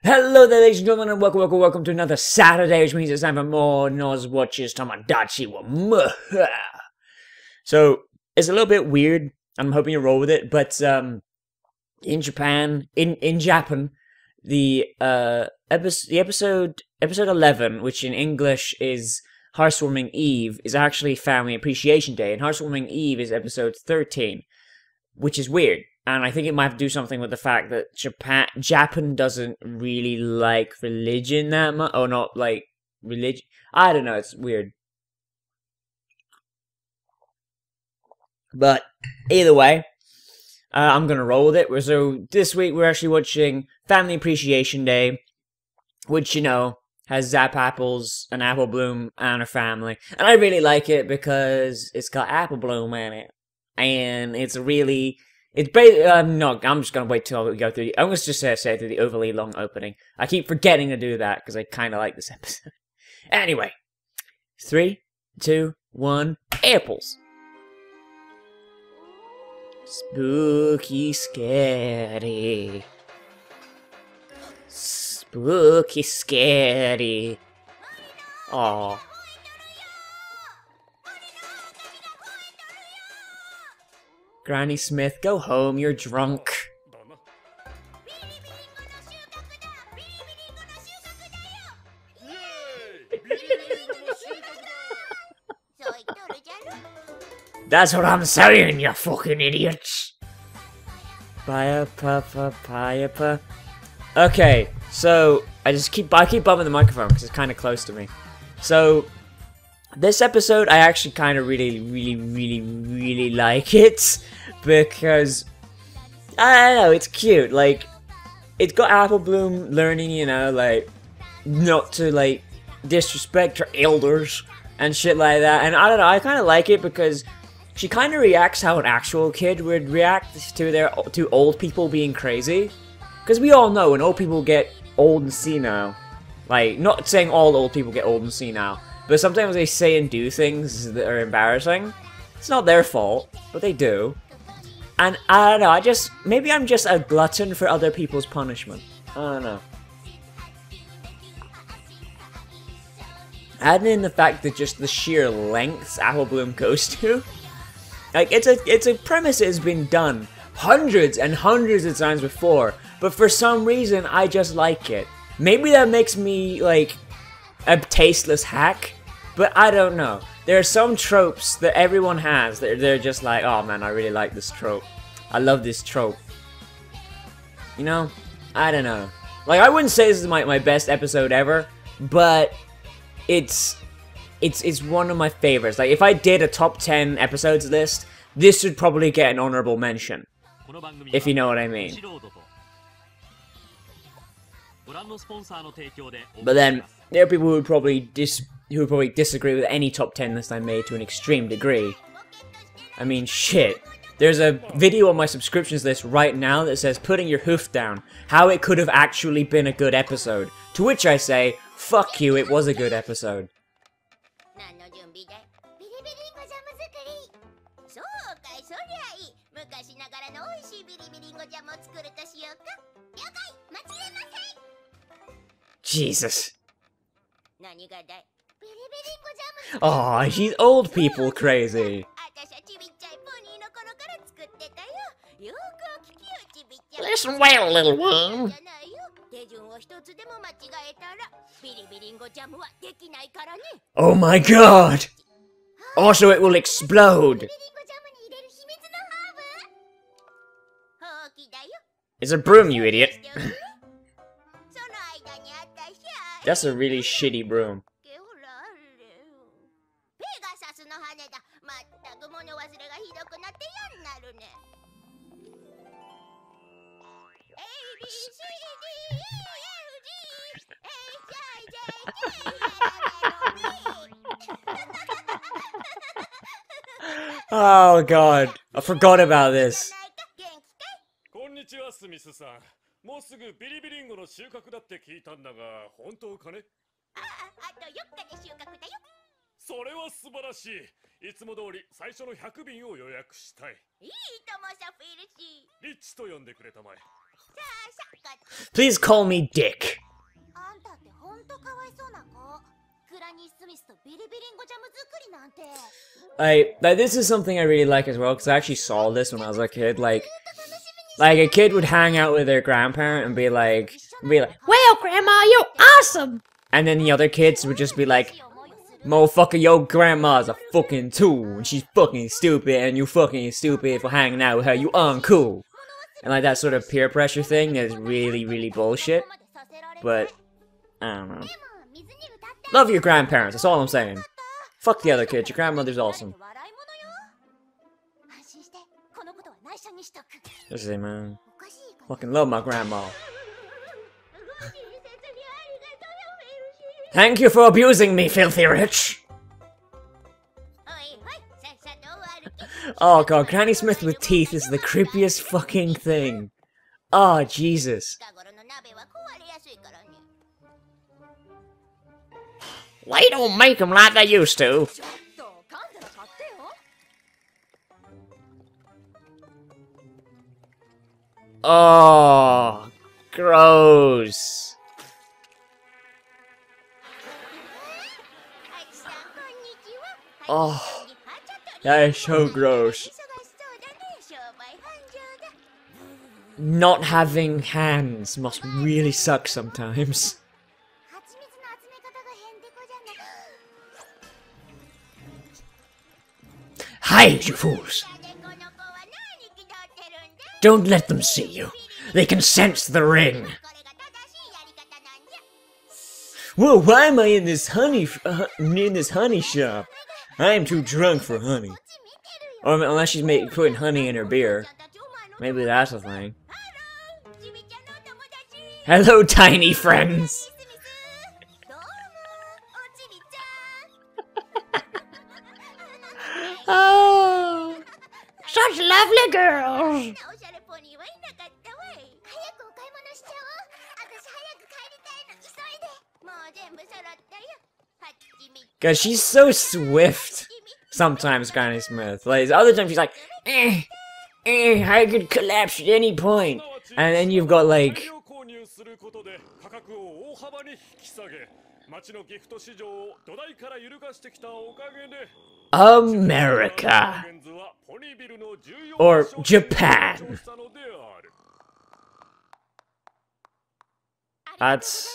Hello there, ladies and gentlemen, and welcome to another Saturday, which means it's time for more Nozz watches Tamadachi wa. So, it's a little bit weird. I'm hoping you roll with it, but in Japan, in Japan, the episode 11, which in English is Heartwarming Eve, is actually Family Appreciation Day, and Heartwarming Eve is episode 13, which is weird. And I think it might have to do something with the fact that Japan doesn't really like religion that much, or not like religion. I don't know. It's weird. But either way, I'm gonna roll with it. So this week we're actually watching Family Appreciation Day, which has Zap Apples, an Apple Bloom, and a family. And I really like it because it's got Apple Bloom in it, and it's really. It's no, I'm just gonna wait till we go through. I'm gonna just say through the overly long opening. I keep forgetting to do that because I kind of like this episode. Anyway, 3, 2, 1, apples. Spooky, scary. Spooky, scary. Aww. Granny Smith, go home, you're drunk. That's what I'm saying, you fucking idiots. Papa. Okay, so I keep bumping the microphone because it's kind of close to me. So this episode, I actually kind of really like it because I don't know, it's cute. Like, it's got Apple Bloom learning, like not to like disrespect her elders and shit like that. And I don't know, I kind of like it because she kind of reacts how an actual kid would react to old people being crazy. Because we all know when old people get old and senile, like, not saying all old people get old and senile, but sometimes they say and do things that are embarrassing. It's not their fault, but they do. And I don't know, maybe I'm just a glutton for other people's punishment. I don't know. Adding in the fact that just the sheer lengths Apple Bloom goes to. Like, it's a premise that has been done hundreds and hundreds of times before, but for some reason, I just like it. Maybe that makes me, like, a tasteless hack, but I don't know. There are some tropes that everyone has that they're just like, oh man, I really like this trope. I love this trope. I don't know. Like, I wouldn't say this is my best episode ever, but it's one of my favorites. Like, if I did a top 10 episodes list, this would probably get an honorable mention. If you know what I mean. But then, there are people who would probably disagree with any top 10 list I made to an extreme degree. I mean, shit. There's a video on my subscriptions list right now that says, putting your hoof down, how it could have actually been a good episode. To which I say, fuck you, it was a good episode. Jesus. Oh, she's old people crazy. Listen well, little one. Oh my god! Also, it will explode. It's a broom, you idiot. That's a really shitty broom. Oh god, I forgot about this. Please call me Dick. Like this is something I really like as well, because I actually saw this when I was a kid. Like a kid would hang out with their grandparent and be like, "Well, Grandma, you're awesome!" And then the other kids would just be like, "Motherfucker, your grandma's a fucking tool, and she's fucking stupid, and you fucking stupid for hanging out with her, you uncool." And like that sort of peer pressure thing is really, really bullshit. But, I don't know. Love your grandparents, that's all I'm saying. Fuck the other kids, your grandmother's awesome. Just say, man. Fucking love my grandma. Thank you for abusing me, filthy rich! Oh god, Granny Smith with teeth is the creepiest fucking thing. Oh, Jesus. They don't make them like they used to. Oh, gross. Oh, that is so gross. Not having hands must really suck sometimes. Hide, you fools! Don't let them see you. They can sense the ring. Whoa, why am I in this honey shop? I am too drunk for honey. Or unless she's putting honey in her beer. Maybe that's the thing. Hello, tiny friends! Oh, such lovely girls! Cause she's so swift. Sometimes, Granny Smith. Like, other times she's like, I could collapse at any point. And then you've got like, America. Or Japan. That's...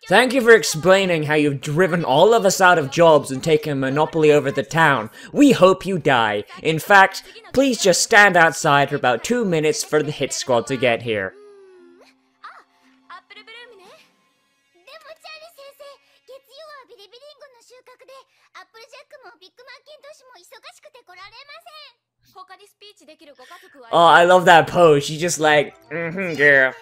Thank you for explaining how you've driven all of us out of jobs and taken a monopoly over the town. We hope you die. In fact, please just stand outside for about 2 minutes for the hit squad to get here. Oh, I love that pose. She's just like, girl.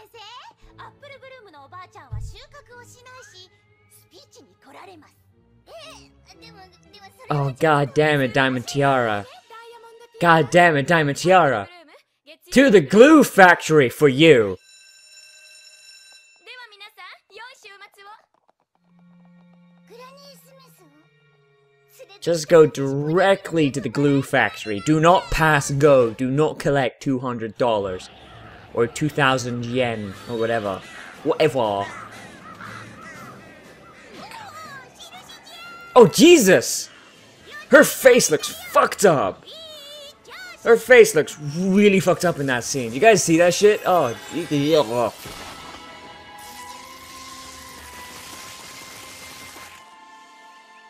Oh, god damn it, Diamond Tiara. God damn it, Diamond Tiara. To the glue factory for you. Just go directly to the glue factory. Do not pass go. Do not collect $200. Or 2,000 yen. Or whatever. Whatever. Oh, Jesus! Her face looks fucked up! Her face looks really fucked up in that scene. You guys see that shit? Oh,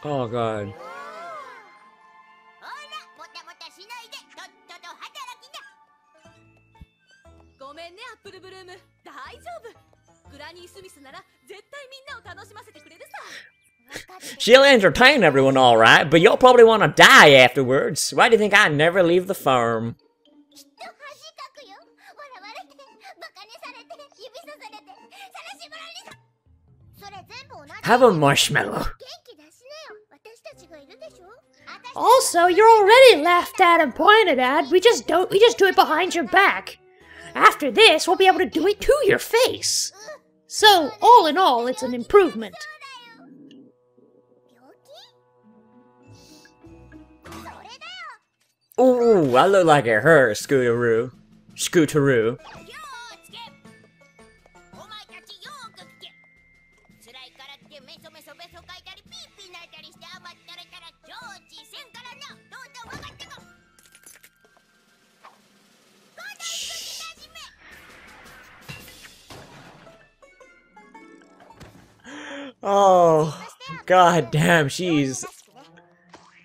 oh god. She'll entertain everyone alright, but you'll probably want to die afterwards. Why do you think I never leave the farm? Have a marshmallow. Also, you're already laughed at and pointed at. We just do it behind your back. After this, we'll be able to do it to your face. So, all in all, it's an improvement. Ooh, I look like a her, Scooteroo. Oh, god damn, she's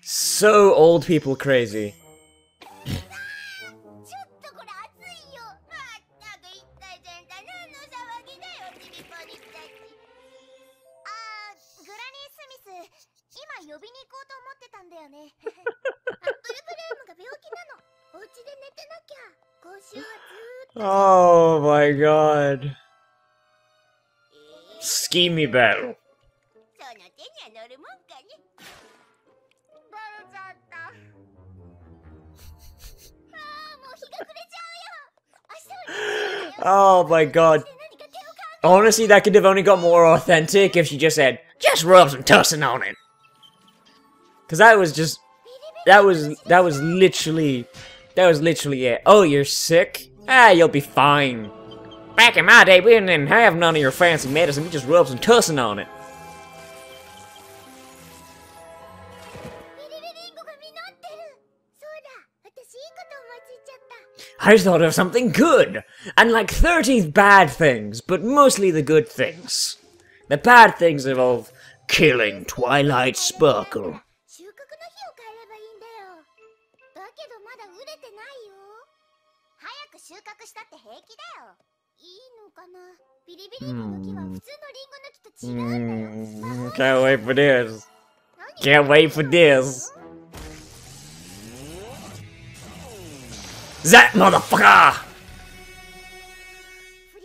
so old people crazy. Oh my god. Schemy battle. Oh my god. Honestly, that could have only got more authentic if she just said, just rub some tussin on it. Cause that was just, that was literally it. Oh, you're sick? Ah, you'll be fine. Back in my day, we didn't have none of your fancy medicine, we just rubbed some tussin on it. I thought of something good, and like 30 bad things, but mostly the good things. The bad things involve killing Twilight Sparkle. Can't wait for this. Can't wait for this. That motherfucker!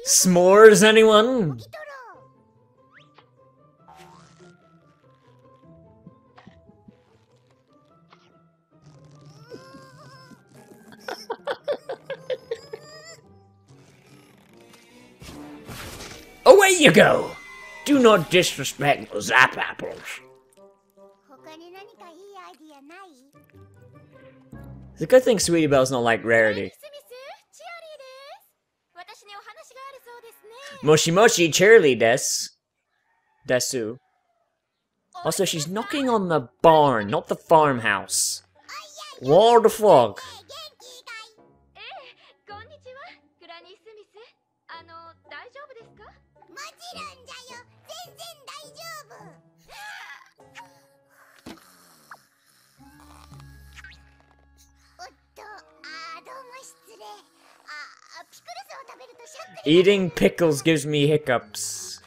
S'mores, anyone? Away you go! Do not disrespect the Zap Apples. It's a good thing Sweetie Belle's not like Rarity. Moshi Moshi Cheerly Desu. Also, she's knocking on the barn, not the farmhouse. What the fuck? Eating pickles gives me hiccups.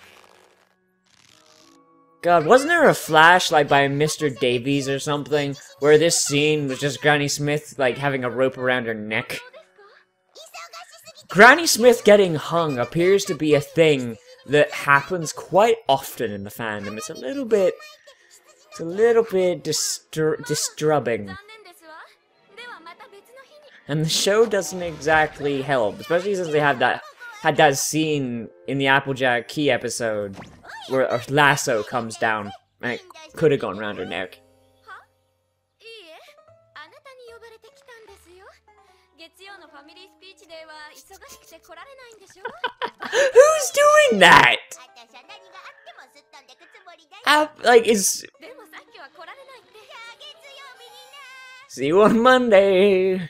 God, wasn't there a Flash, like, by Mr. Davies or something, where this scene was just Granny Smith, like, having a rope around her neck? Granny Smith getting hung appears to be a thing that happens quite often in the fandom. It's a little bit disturbing. And the show doesn't exactly help, especially since they had that scene in the Applejack Key episode where a lasso comes down and it could have gone around her neck. Who's doing that? Like, is... See you on Monday.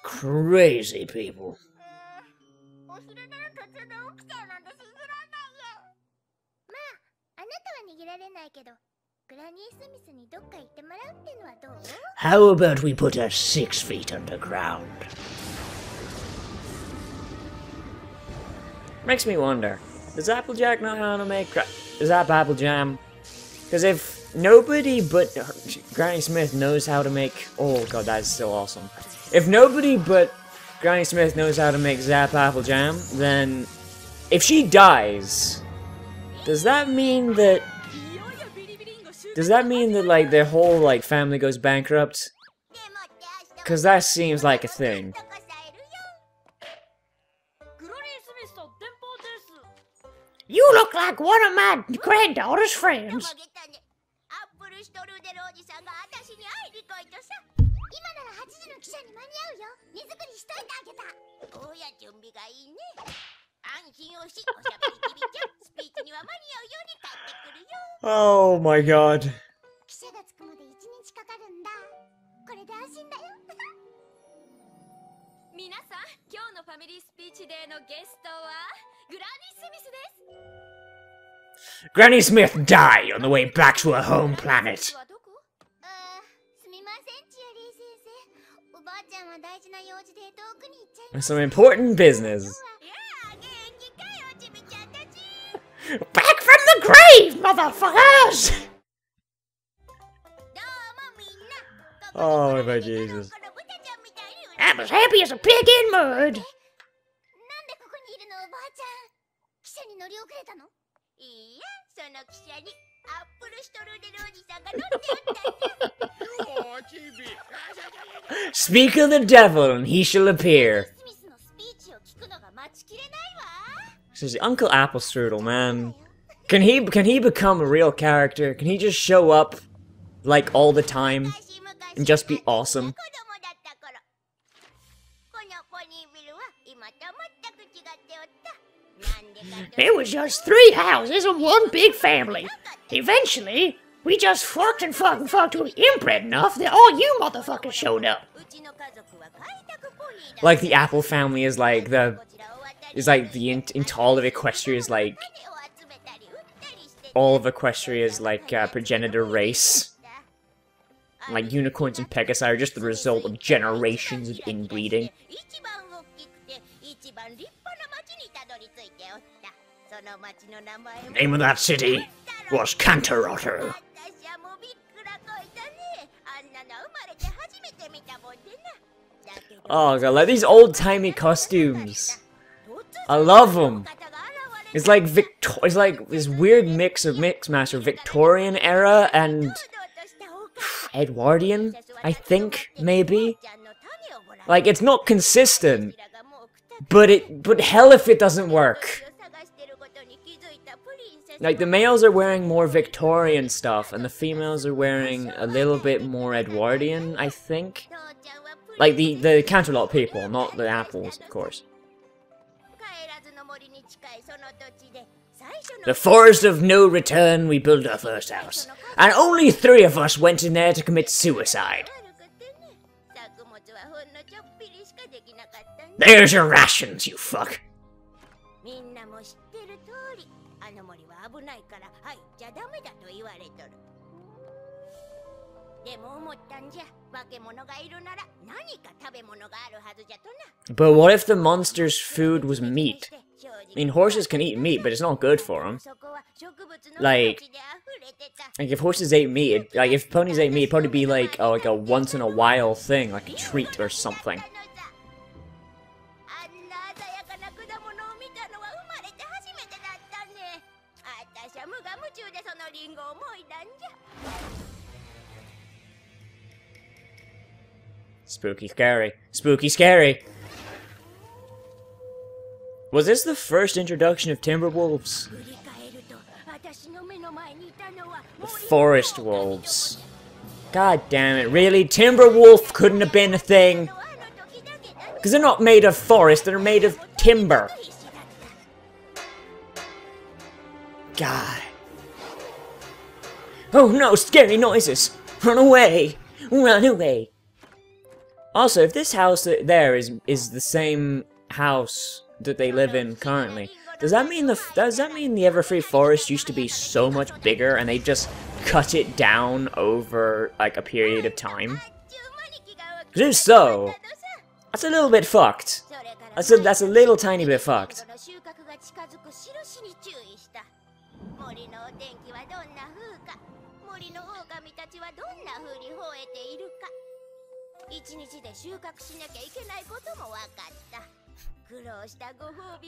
Crazy people. How about we put her 6 feet underground? Makes me wonder, does Applejack know how to make Zap Apple Jam? Because if nobody but Granny Smith knows how to make... Oh god, that's so awesome. If nobody but Granny Smith knows how to make Zap Apple Jam, then if she dies, does that mean that... like, their whole, like, family goes bankrupt? Because that seems like a thing. You look like one of my granddaughter's friends. Oh my god. Granny Smith died on the way back to her home planet. Some important business. Back from the grave, motherfuckers! Oh my Jesus. I'm as happy as a pig in mud. Speak of the devil and he shall appear. Says Uncle Applestrudel, man. Can he become a real character? Can he just show up like all the time and just be awesome? It was just 3 houses and 1 big family. Eventually, we just fucked and fucked and fucked till we inbred enough that all you motherfuckers showed up. Like the Apple family is like the all of Equestria is like all of Equestria is like progenitor race. Like unicorns and Pegasi are just the result of generations of inbreeding. Name of that city was Canterotter. Oh god, like these old-timey costumes. I love them. It's like it's like this weird mix master Victorian era and Edwardian, I think, maybe. Like it's not consistent, but hell if it doesn't work. Like the males are wearing more Victorian stuff and the females are wearing a little bit more Edwardian, I think. Like the Canterlot people, not the apples, of course. The forest of no return, we built our first house. And only 3 of us went in there to commit suicide. There's your rations, you fuck. But what if the monster's food was meat? I mean, horses can eat meat, but it's not good for them. Like if horses ate meat, like if ponies ate meat, it'd probably be like, oh, like a once-in-a-while thing, like a treat or something. Spooky scary. Spooky scary. Was this the first introduction of timber wolves? The forest wolves. God damn it, really? Timber wolf couldn't have been a thing? Because they're not made of forest, they're made of timber. God. Oh no, scary noises! Run away! Run away! Also, if this house there is the same house that they live in currently, does that mean the Everfree Forest used to be so much bigger and they just cut it down over like a period of time? Because if so, that's a little bit fucked. That's a little tiny bit fucked.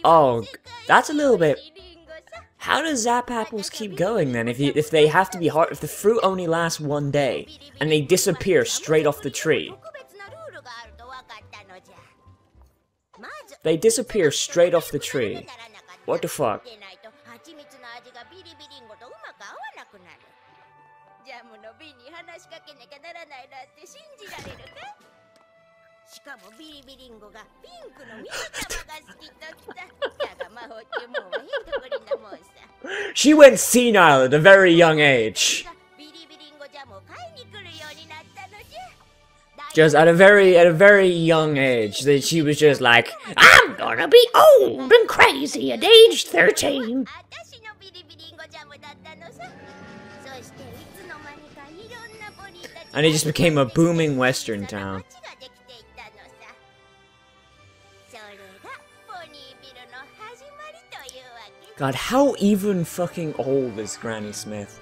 Oh, that's a little bit. How does Zap Apples keep going then? If they have to be hard, if the fruit only lasts 1 day and they disappear straight off the tree, they disappear straight off the tree. What the fuck? She went senile at a very young age. Just at a very young age, that she was just like, I'm gonna be old and crazy at age 13. and it just became a booming western town. God, how even fucking old is Granny Smith?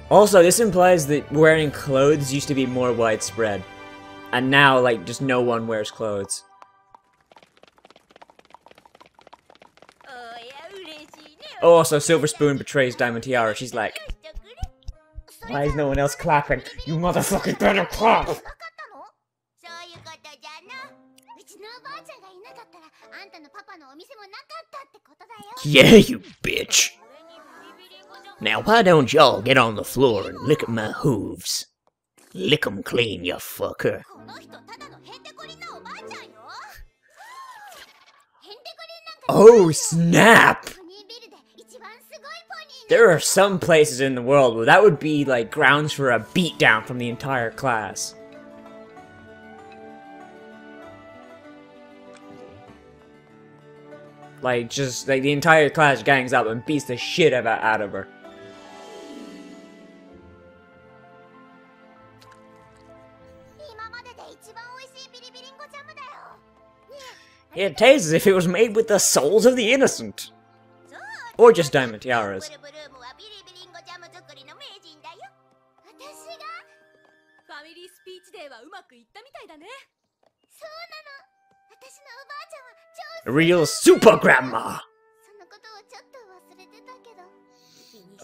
Also, this implies that wearing clothes used to be more widespread. And now, like, just no one wears clothes. Oh, also, Silver Spoon betrays Diamond Tiara. She's like, why is no one else clapping? You motherfucking better clap! Yeah, you bitch! Now why don't y'all get on the floor and lick at my hooves? Lick 'em clean, you fucker. Oh, snap! There are some places in the world where that would be, like, grounds for a beatdown from the entire class. Like, just, like, the entire class gangs up and beats the shit out of her. It tastes as if it was made with the souls of the innocent. Or just Diamond Tiaras. A real super grandma!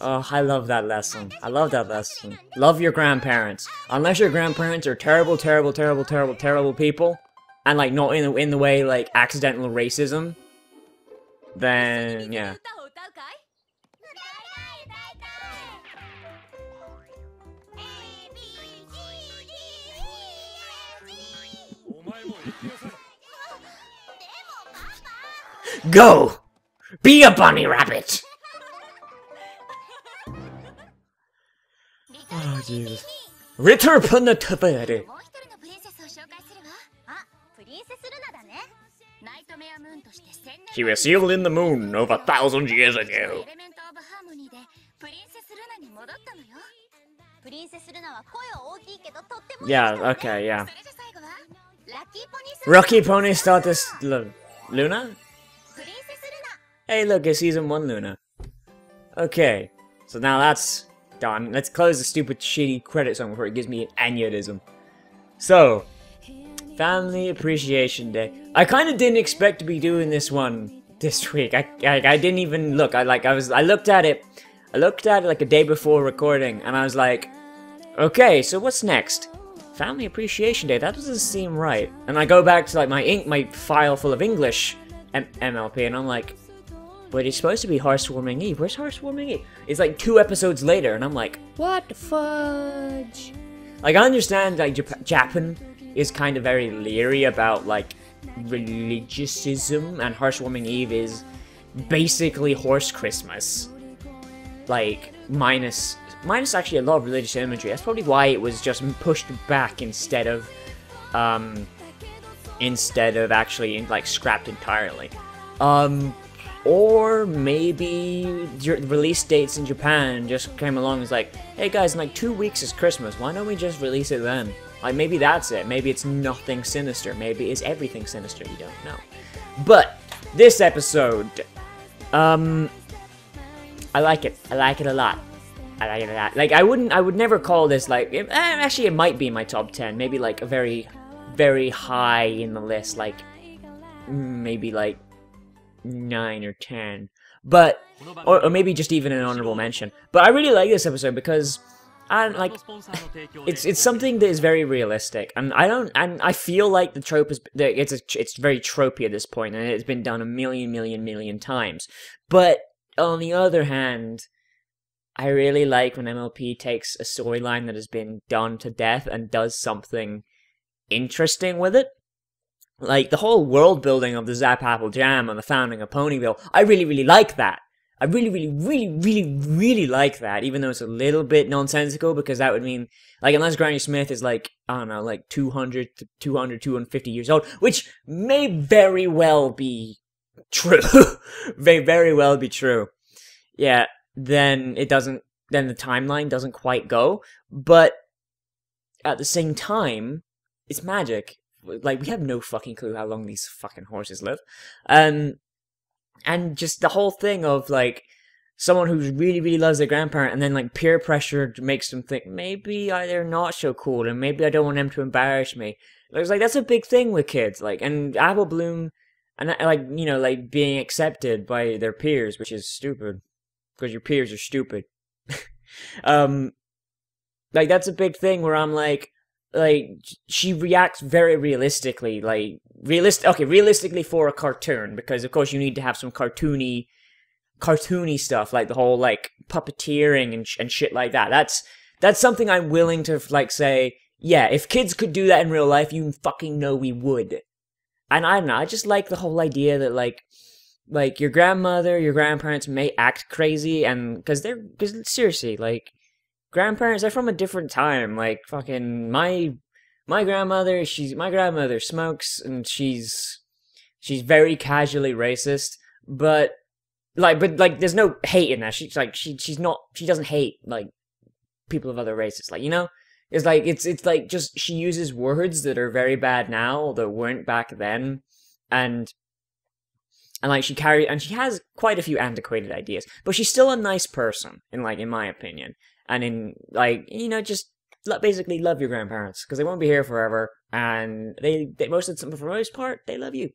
Oh, I love that lesson. I love that lesson. Love your grandparents. Unless your grandparents are terrible, terrible, terrible, terrible, terrible people, and like not in the way like accidental racism, then yeah. Go! Be a bunny rabbit! Oh, Jesus. Ritter Punatavere. She was sealed in the moon over 1,000 years ago. Yeah, okay, yeah. Rocky Pony Status Luna? Hey, look, it's Season 1 Luna. Okay, so now that's done. Let's close the stupid, shitty credit song before it gives me an aneurysm. So, Family Appreciation Day. I kind of didn't expect to be doing this one this week. I didn't even look. I looked at it like a day before recording, and I was like, okay, so what's next? Family Appreciation Day. That doesn't seem right. And I go back to like my file full of English MLP, and I'm like, but it's supposed to be Heartwarming Eve. Where's Heartwarming Eve? It's like 2 episodes later, and I'm like, what the fudge? Like, I understand, like, Japan is kind of very leery about, like, religiosism, and Heartwarming Eve is basically Horse Christmas. Like, minus actually a lot of religious imagery. That's probably why it was just pushed back instead of actually, like, scrapped entirely. Or maybe release dates in Japan just came along and was like, hey guys, in like 2 weeks is Christmas, why don't we just release it then? Like, maybe that's it. Maybe it's nothing sinister. Maybe it's everything sinister, you don't know. But, this episode, I like it. I like it a lot. I like it a lot. Like, I would never call this, like, actually it might be in my top 10. Maybe, like, a very, very high in the list, like, maybe, like, 9 or 10, but or maybe just even an honorable mention. But I really like this episode because it's something that is very realistic, and I feel like the trope is it's very tropey at this point, and it's been done a million times. But on the other hand, I really like when MLP takes a storyline that has been done to death and does something interesting with it. Like, the whole world building of the Zap Apple Jam and the founding of Ponyville, I really like that. I really, really, really, really, really like that, even though it's a little bit nonsensical, because that would mean, like, unless Granny Smith is, like, I don't know, like, 200 to 250 years old, which may very well be true. May very well be true. Yeah, then the timeline doesn't quite go, but at the same time, it's magic. Like, we have no fucking clue how long these fucking horses live. And just the whole thing of, like, someone who really, really loves their grandparent, and then, like, peer pressure makes them think, maybe they're not so cool, and maybe I don't want them to embarrass me. It's like, that's a big thing with kids, like, and Apple Bloom, and, like, you know, like, being accepted by their peers, which is stupid, because your peers are stupid. Like, that's a big thing where I'm like, she reacts very realistically, like, realistically for a cartoon, because, of course, you need to have some cartoony stuff, like the whole, like, puppeteering and shit like that. That's something I'm willing to, like, say, yeah, if kids could do that in real life, you fucking know we would. And I don't know, I just like the whole idea that, like, your grandmother, your grandparents may act crazy, and, because seriously, like, grandparents are from a different time. Like, fucking my grandmother smokes, and she's very casually racist, but there's no hate in that. She doesn't hate, like, people of other races, like, you know? It's like just she uses words that are very bad now that weren't back then, and like she has quite a few antiquated ideas, but she's still a nice person in my opinion. And in, like, you know, just basically love your grandparents, because they won't be here forever, and for the most part, they love you.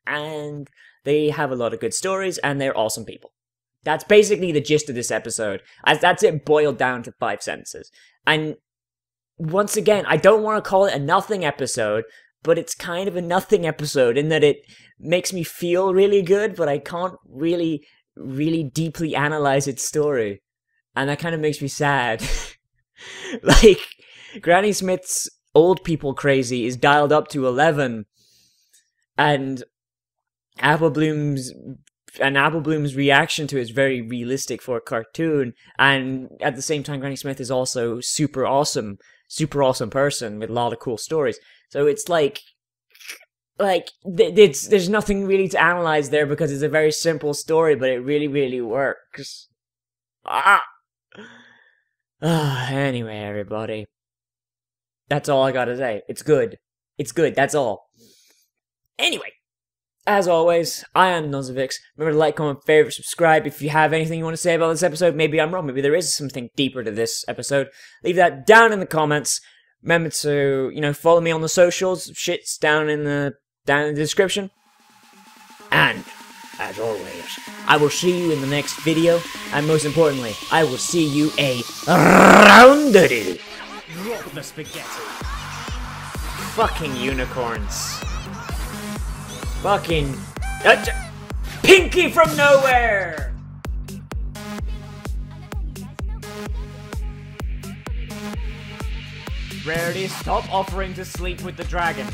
And they have a lot of good stories, and they're awesome people. That's basically the gist of this episode. That's it boiled down to 5 sentences. And once again, I don't want to call it a nothing episode, but it's kind of a nothing episode in that it makes me feel really good, but I can't really, really deeply analyze its story. And that kind of makes me sad. Like, Granny Smith's old people crazy is dialed up to 11. And Apple Bloom's reaction to it is very realistic for a cartoon. And at the same time, Granny Smith is also super awesome person with a lot of cool stories. So it's there's nothing really to analyze there, because it's a very simple story, but it really, really works. Anyway, everybody. That's all I gotta say. It's good. It's good, that's all. Anyway, as always, I am Nozz. Remember to like, comment, favorite, subscribe. If you have anything you want to say about this episode, maybe I'm wrong, maybe there is something deeper to this episode, leave that down in the comments. Remember to, you know, follow me on the socials. Shit's down in the description. And as always, I will see you in the next video, and most importantly, I will see you around it. Drop the spaghetti. Fucking unicorns. Fucking Pinky from nowhere. Rarity, stop offering to sleep with the dragon.